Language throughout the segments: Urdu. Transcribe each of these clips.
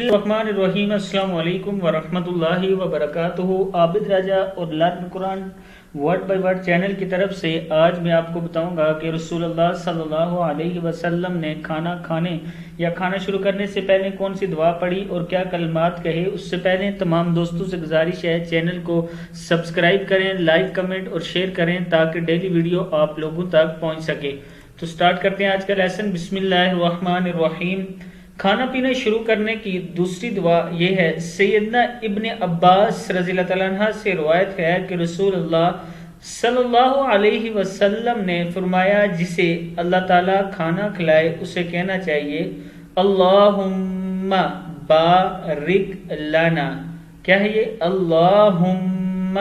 الرحمن الرحیم السلام علیکم ورحمۃ اللہ وبرکاتہ۔ عابد راجہ اور learn Quran word by word channel کی طرف سے آج میں آپ کو بتاؤں گا کہ رسول اللہ صلی اللہ علیہ وسلم نے کھانا کھانے یا کھانا شروع کرنے سے پہلے کون سی دعا پڑھی اور کیا کلمات کہے۔ اس سے پہلے تمام دوستوں سے گزارش ہے چینل کو سبسکرائب کریں، لائک کمنٹ اور شیئر کریں تاکہ ڈیلی ویڈیو آپ لوگوں تک پہنچ سکے۔ تو سٹارٹ کرتے ہیں آج کا لیسن۔ بسم اللہ الرحمن الرحیم۔ کھانا پینا شروع کرنے کی دوسری دعا یہ ہے۔ سیدنا ابن عباس رضی اللہ تعالیٰ عنہ سے روایت ہے کہ رسول اللہ صلی اللہ علیہ وسلم نے فرمایا جسے اللہ تعالیٰ کھانا کھلائے اسے کہنا چاہیے اللہم بارک لنا۔ کیا ہے یہ؟ اللہم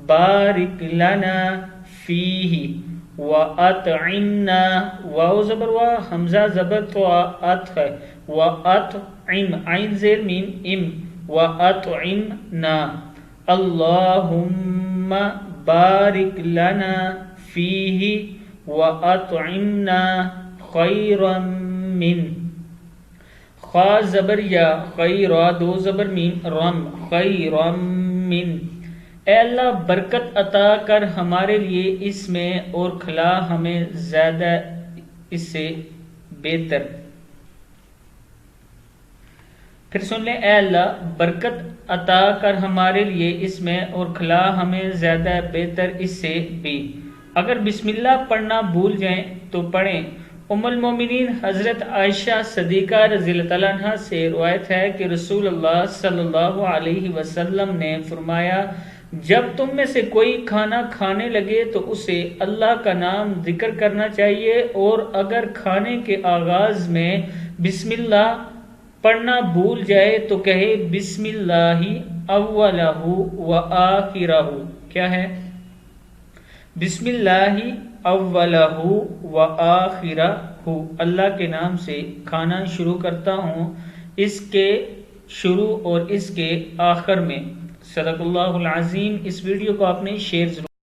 بارک لنا فیہ وَأَطْعِمْنَا، واو زبر وا، حمزہ زبر تو ات ہے، وَأَطْعِمْ عین زیر میم ام، وَأَطْعِمْنَا اللہم بارک لنا فیہ وَأَطْعِمْنَا خیرا من، خا زبر یا، خیرا دو زبر میم رم، خیرا من۔ اے اللہ برکت عطا کر ہمارے لیے اس میں اور کھلا ہمیں زیادہ اس سے بہتر۔ پھر سن لیں، اے اللہ برکت عطا کر ہمارے لیے اس میں اور کھلا ہمیں زیادہ بہتر اس سے بھی۔ اگر بسم اللہ پڑھنا بھول جائیں تو پڑھیں۔ ام المومنین حضرت عائشہ صدیقہ رضی اللہ تعالیٰ عنہ سے روایت ہے کہ رسول اللہ صلی اللہ علیہ وسلم نے فرمایا جب تم میں سے کوئی کھانا کھانے لگے تو اسے اللہ کا نام ذکر کرنا چاہیے، اور اگر کھانے کے آغاز میں بسم اللہ پڑھنا بھول جائے تو کہے بسم اللہ اولہ و آخرہ۔ کیا ہے؟ بسم اللہ اولہ و آخرہ، اللہ کے نام سے کھانا شروع کرتا ہوں، اس کے شروع اور اس کے آخر میں۔ صدق اللہ العظیم۔ اس ویڈیو کو آپ نے شیئر ضرور